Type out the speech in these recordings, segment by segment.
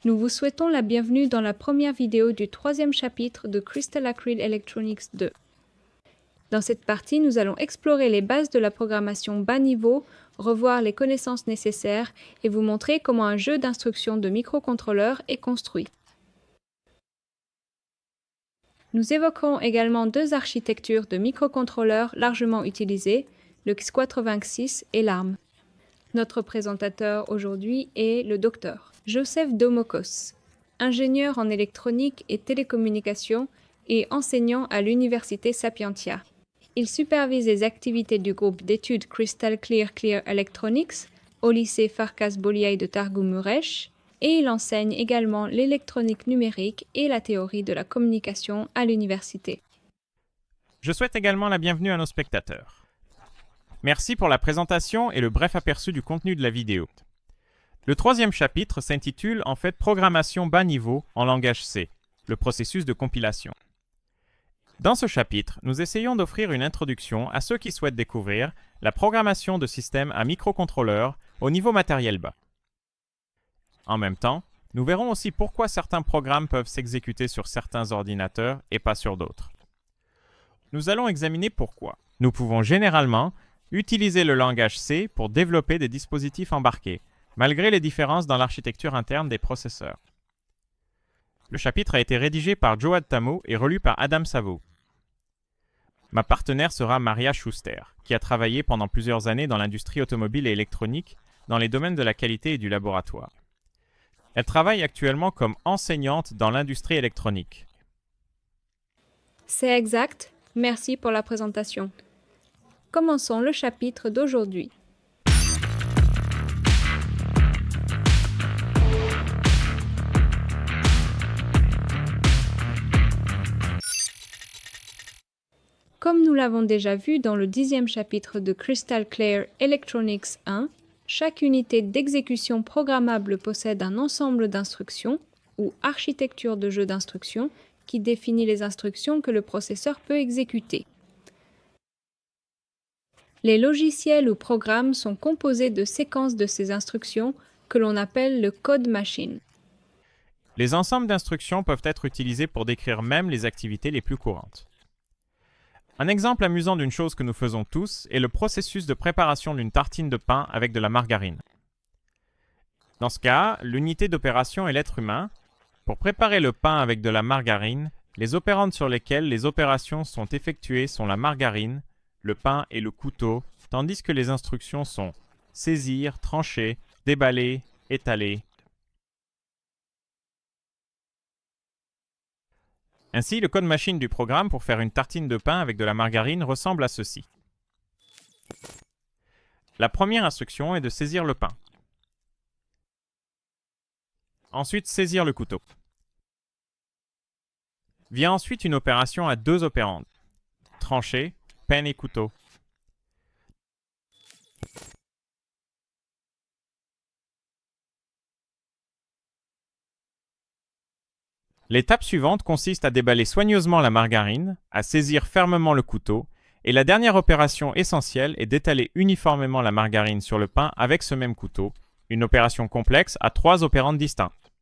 Nous vous souhaitons la bienvenue dans la première vidéo du troisième chapitre de Crystal Accrete Electronics 2. Dans cette partie, nous allons explorer les bases de la programmation bas niveau, revoir les connaissances nécessaires et vous montrer comment un jeu d'instructions de microcontrôleurs est construit. Nous évoquerons également deux architectures de microcontrôleurs largement utilisées, le x86 et l'ARM. Notre présentateur aujourd'hui est le Dr Joseph Domokos, ingénieur en électronique et télécommunications et enseignant à l'Université Sapientia. Il supervise les activités du groupe d'études Crystal Clear Electronics au lycée Farkas Bolyai de Târgu-Mureș et il enseigne également l'électronique numérique et la théorie de la communication à l'université. Je souhaite également la bienvenue à nos spectateurs. Merci pour la présentation et le bref aperçu du contenu de la vidéo. Le troisième chapitre s'intitule en fait Programmation bas niveau en langage C, le processus de compilation. Dans ce chapitre, nous essayons d'offrir une introduction à ceux qui souhaitent découvrir la programmation de systèmes à microcontrôleurs au niveau matériel bas. En même temps, nous verrons aussi pourquoi certains programmes peuvent s'exécuter sur certains ordinateurs et pas sur d'autres. Nous allons examiner pourquoi. Nous pouvons généralement utiliser le langage C pour développer des dispositifs embarqués, malgré les différences dans l'architecture interne des processeurs. Le chapitre a été rédigé par Joad Tamo et relu par Adam Savo. Ma partenaire sera Maria Schuster, qui a travaillé pendant plusieurs années dans l'industrie automobile et électronique, dans les domaines de la qualité et du laboratoire. Elle travaille actuellement comme enseignante dans l'industrie électronique. C'est exact. Merci pour la présentation. Commençons le chapitre d'aujourd'hui. Comme nous l'avons déjà vu dans le 10e chapitre de Crystal Clear Electronics 1, chaque unité d'exécution programmable possède un ensemble d'instructions, ou architecture de jeu d'instructions, qui définit les instructions que le processeur peut exécuter. Les logiciels ou programmes sont composés de séquences de ces instructions que l'on appelle le code machine. Les ensembles d'instructions peuvent être utilisés pour décrire même les activités les plus courantes. Un exemple amusant d'une chose que nous faisons tous est le processus de préparation d'une tartine de pain avec de la margarine. Dans ce cas, l'unité d'opération est l'être humain. Pour préparer le pain avec de la margarine, les opérandes sur lesquelles les opérations sont effectuées sont la margarine, le pain et le couteau, tandis que les instructions sont saisir, trancher, déballer, étaler. Ainsi, le code machine du programme pour faire une tartine de pain avec de la margarine ressemble à ceci. La première instruction est de saisir le pain. Ensuite, saisir le couteau. Vient ensuite une opération à deux opérandes. Trancher, penne et couteau. L'étape suivante consiste à déballer soigneusement la margarine, à saisir fermement le couteau, et la dernière opération essentielle est d'étaler uniformément la margarine sur le pain avec ce même couteau, une opération complexe à trois opérandes distinctes.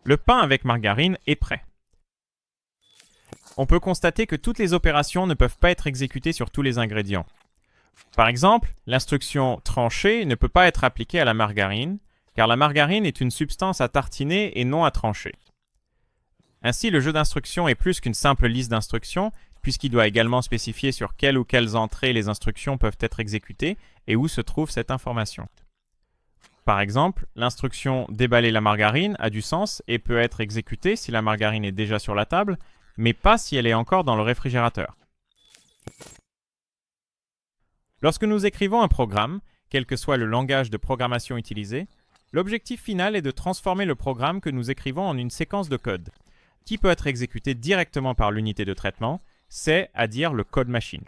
Le pain avec margarine est prêt. On peut constater que toutes les opérations ne peuvent pas être exécutées sur tous les ingrédients. Par exemple, l'instruction « trancher » ne peut pas être appliquée à la margarine, car la margarine est une substance à tartiner et non à trancher. Ainsi, le jeu d'instructions est plus qu'une simple liste d'instructions, puisqu'il doit également spécifier sur quelles ou quelles entrées les instructions peuvent être exécutées et où se trouve cette information. Par exemple, l'instruction « déballer la margarine » a du sens et peut être exécutée si la margarine est déjà sur la table, mais pas si elle est encore dans le réfrigérateur. Lorsque nous écrivons un programme, quel que soit le langage de programmation utilisé, l'objectif final est de transformer le programme que nous écrivons en une séquence de code, qui peut être exécutée directement par l'unité de traitement, c'est-à-dire le code machine.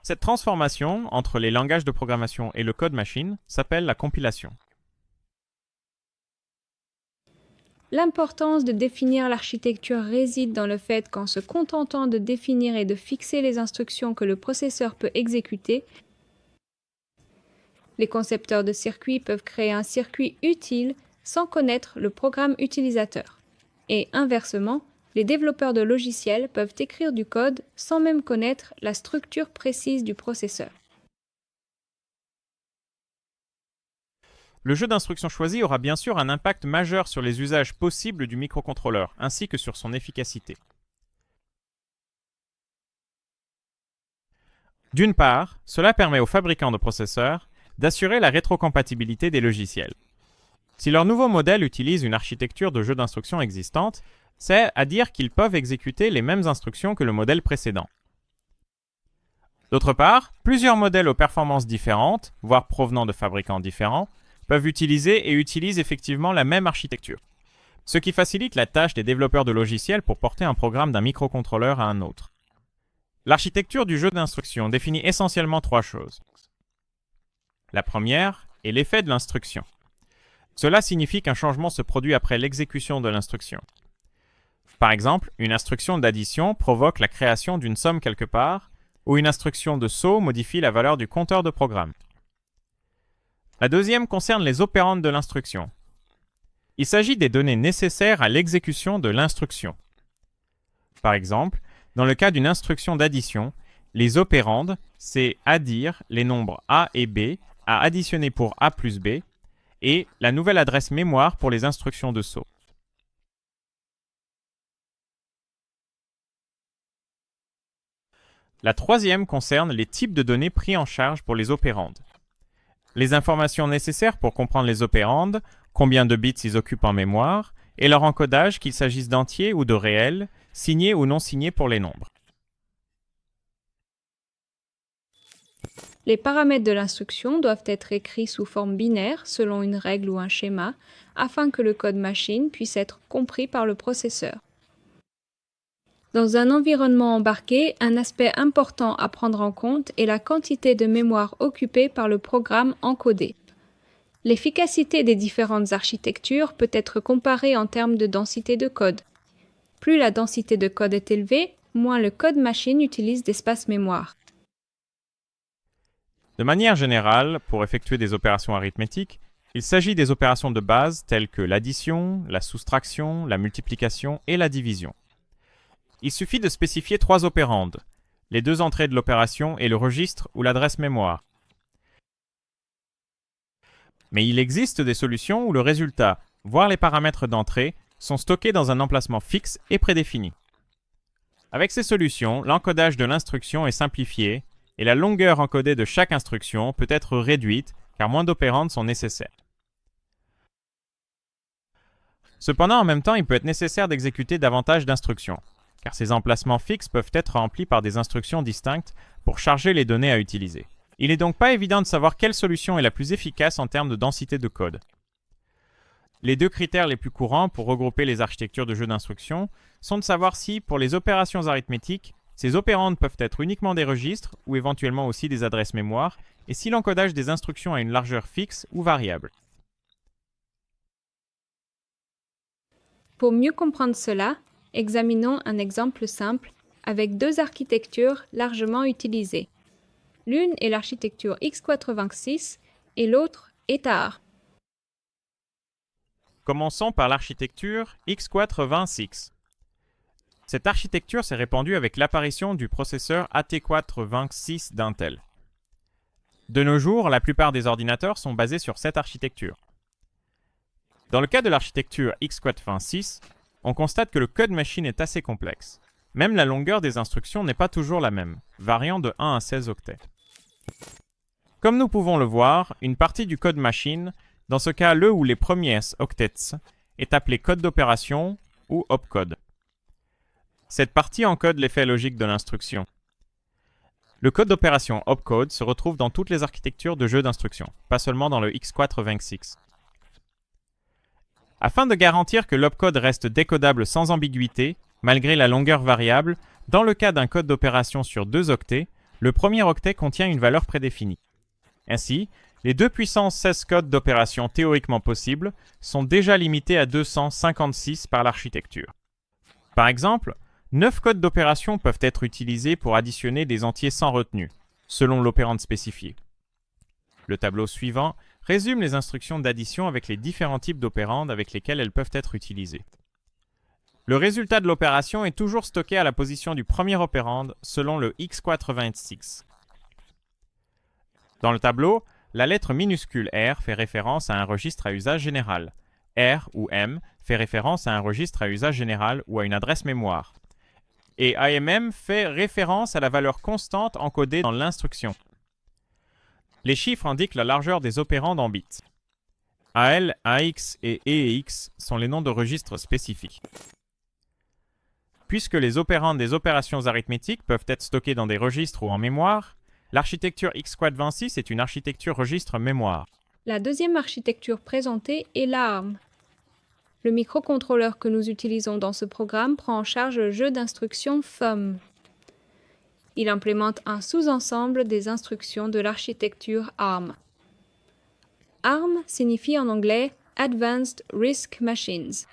Cette transformation entre les langages de programmation et le code machine s'appelle la compilation. L'importance de définir l'architecture réside dans le fait qu'en se contentant de définir et de fixer les instructions que le processeur peut exécuter, les concepteurs de circuits peuvent créer un circuit utile sans connaître le programme utilisateur. Et inversement, les développeurs de logiciels peuvent écrire du code sans même connaître la structure précise du processeur. Le jeu d'instructions choisi aura bien sûr un impact majeur sur les usages possibles du microcontrôleur, ainsi que sur son efficacité. D'une part, cela permet aux fabricants de processeurs d'assurer la rétrocompatibilité des logiciels. Si leur nouveau modèle utilise une architecture de jeu d'instructions existante, c'est à dire qu'ils peuvent exécuter les mêmes instructions que le modèle précédent. D'autre part, plusieurs modèles aux performances différentes, voire provenant de fabricants différents, peuvent utiliser et utilisent effectivement la même architecture, ce qui facilite la tâche des développeurs de logiciels pour porter un programme d'un microcontrôleur à un autre. L'architecture du jeu d'instruction définit essentiellement trois choses. La première est l'effet de l'instruction. Cela signifie qu'un changement se produit après l'exécution de l'instruction. Par exemple, une instruction d'addition provoque la création d'une somme quelque part, ou une instruction de saut modifie la valeur du compteur de programme. La deuxième concerne les opérandes de l'instruction. Il s'agit des données nécessaires à l'exécution de l'instruction. Par exemple, dans le cas d'une instruction d'addition, les opérandes, c'est addire les nombres A et B à additionner pour A plus B, et la nouvelle adresse mémoire pour les instructions de saut. La troisième concerne les types de données pris en charge pour les opérandes. Les informations nécessaires pour comprendre les opérandes, combien de bits ils occupent en mémoire, et leur encodage, qu'il s'agisse d'entiers ou de réels, signés ou non signés pour les nombres. Les paramètres de l'instruction doivent être écrits sous forme binaire selon une règle ou un schéma afin que le code machine puisse être compris par le processeur. Dans un environnement embarqué, un aspect important à prendre en compte est la quantité de mémoire occupée par le programme encodé. L'efficacité des différentes architectures peut être comparée en termes de densité de code. Plus la densité de code est élevée, moins le code machine utilise d'espace mémoire. De manière générale, pour effectuer des opérations arithmétiques, il s'agit des opérations de base telles que l'addition, la soustraction, la multiplication et la division. Il suffit de spécifier trois opérandes, les deux entrées de l'opération et le registre ou l'adresse mémoire. Mais il existe des solutions où le résultat, voire les paramètres d'entrée, sont stockés dans un emplacement fixe et prédéfini. Avec ces solutions, l'encodage de l'instruction est simplifié et la longueur encodée de chaque instruction peut être réduite car moins d'opérandes sont nécessaires. Cependant, en même temps, il peut être nécessaire d'exécuter davantage d'instructions, car ces emplacements fixes peuvent être remplis par des instructions distinctes pour charger les données à utiliser. Il n'est donc pas évident de savoir quelle solution est la plus efficace en termes de densité de code. Les deux critères les plus courants pour regrouper les architectures de jeux d'instructions sont de savoir si, pour les opérations arithmétiques, ces opérandes peuvent être uniquement des registres ou éventuellement aussi des adresses mémoire, et si l'encodage des instructions a une largeur fixe ou variable. Pour mieux comprendre cela, examinons un exemple simple avec deux architectures largement utilisées. L'une est l'architecture x86 et l'autre est ARM. Commençons par l'architecture x86. Cette architecture s'est répandue avec l'apparition du processeur AT426 d'Intel. De nos jours, la plupart des ordinateurs sont basés sur cette architecture. Dans le cas de l'architecture x86, on constate que le code machine est assez complexe. Même la longueur des instructions n'est pas toujours la même, variant de 1 à 16 octets. Comme nous pouvons le voir, une partie du code machine, dans ce cas le ou les premiers octets, est appelée code d'opération ou opcode. Cette partie encode l'effet logique de l'instruction. Le code d'opération opcode se retrouve dans toutes les architectures de jeux d'instruction, pas seulement dans le x86. Afin de garantir que l'opcode reste décodable sans ambiguïté, malgré la longueur variable, dans le cas d'un code d'opération sur 2 octets, le premier octet contient une valeur prédéfinie. Ainsi, Les 2 puissance 16 codes d'opération théoriquement possibles sont déjà limités à 256 par l'architecture. Par exemple, 9 codes d'opération peuvent être utilisés pour additionner des entiers sans retenue, selon l'opérande spécifié. Le tableau suivant résume les instructions d'addition avec les différents types d'opérandes avec lesquelles elles peuvent être utilisées. Le résultat de l'opération est toujours stocké à la position du premier opérande selon le x86. Dans le tableau, la lettre minuscule R fait référence à un registre à usage général. R ou M fait référence à un registre à usage général ou à une adresse mémoire. Et AMM fait référence à la valeur constante encodée dans l'instruction. Les chiffres indiquent la largeur des opérandes en bits. AL, AX et EX sont les noms de registres spécifiques. Puisque les opérandes des opérations arithmétiques peuvent être stockées dans des registres ou en mémoire, l'architecture x86 est une architecture registre-mémoire. La deuxième architecture présentée est l'ARM. Le microcontrôleur que nous utilisons dans ce programme prend en charge le jeu d'instructions thumb. Il implémente un sous-ensemble des instructions de l'architecture ARM. ARM signifie en anglais Advanced Risk Machines.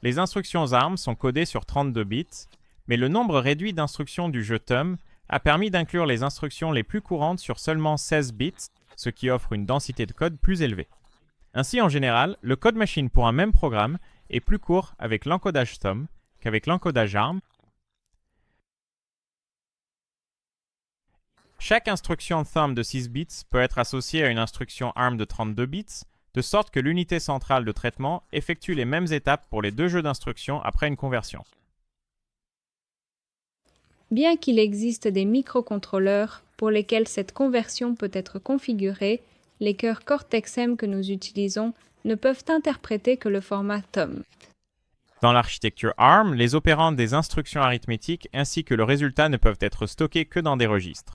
Les instructions ARM sont codées sur 32 bits, mais le nombre réduit d'instructions du jeu thumb a permis d'inclure les instructions les plus courantes sur seulement 16 bits, ce qui offre une densité de code plus élevée. Ainsi, en général, le code machine pour un même programme est plus court avec l'encodage thumb qu'avec l'encodage ARM. Chaque instruction thumb de 6 bits peut être associée à une instruction ARM de 32 bits, de sorte que l'unité centrale de traitement effectue les mêmes étapes pour les deux jeux d'instructions après une conversion. Bien qu'il existe des microcontrôleurs pour lesquels cette conversion peut être configurée, les cœurs Cortex-M que nous utilisons ne peuvent interpréter que le format thumb. Dans l'architecture ARM, les opérandes des instructions arithmétiques ainsi que le résultat ne peuvent être stockés que dans des registres.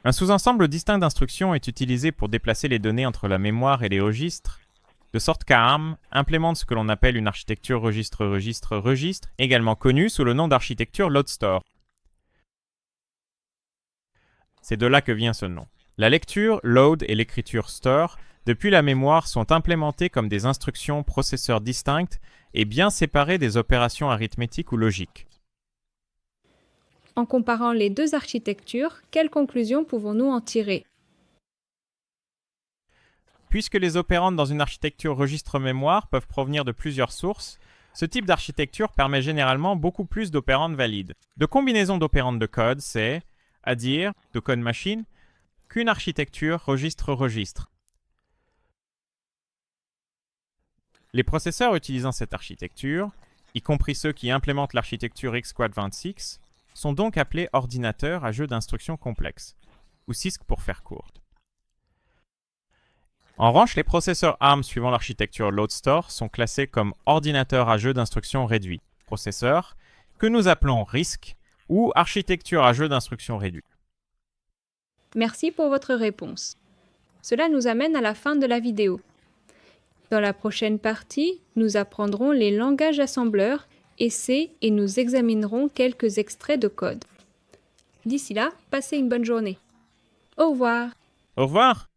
Un sous-ensemble distinct d'instructions est utilisé pour déplacer les données entre la mémoire et les registres, de sorte qu'ARM implémente ce que l'on appelle une architecture registre-registre-registre, également connue sous le nom d'architecture load store. C'est de là que vient ce nom. La lecture, load et l'écriture store, depuis la mémoire, sont implémentées comme des instructions processeurs distinctes et bien séparées des opérations arithmétiques ou logiques. En comparant les deux architectures, quelles conclusions pouvons-nous en tirer? Puisque les opérandes dans une architecture registre-mémoire peuvent provenir de plusieurs sources, ce type d'architecture permet généralement beaucoup plus d'opérandes valides. De combinaisons d'opérandes de code, c'est, à dire, de code machine, qu'une architecture registre-registre. Les processeurs utilisant cette architecture, y compris ceux qui implémentent l'architecture x86, sont donc appelés ordinateurs à jeu d'instructions complexes, ou CISC pour faire court. En revanche, les processeurs ARM suivant l'architecture load store sont classés comme ordinateurs à jeu d'instructions réduits, processeurs que nous appelons RISC ou architecture à jeu d'instructions réduits. Merci pour votre réponse. Cela nous amène à la fin de la vidéo. Dans la prochaine partie, nous apprendrons les langages assembleurs et nous examinerons quelques extraits de code. D'ici là, passez une bonne journée. Au revoir. Au revoir!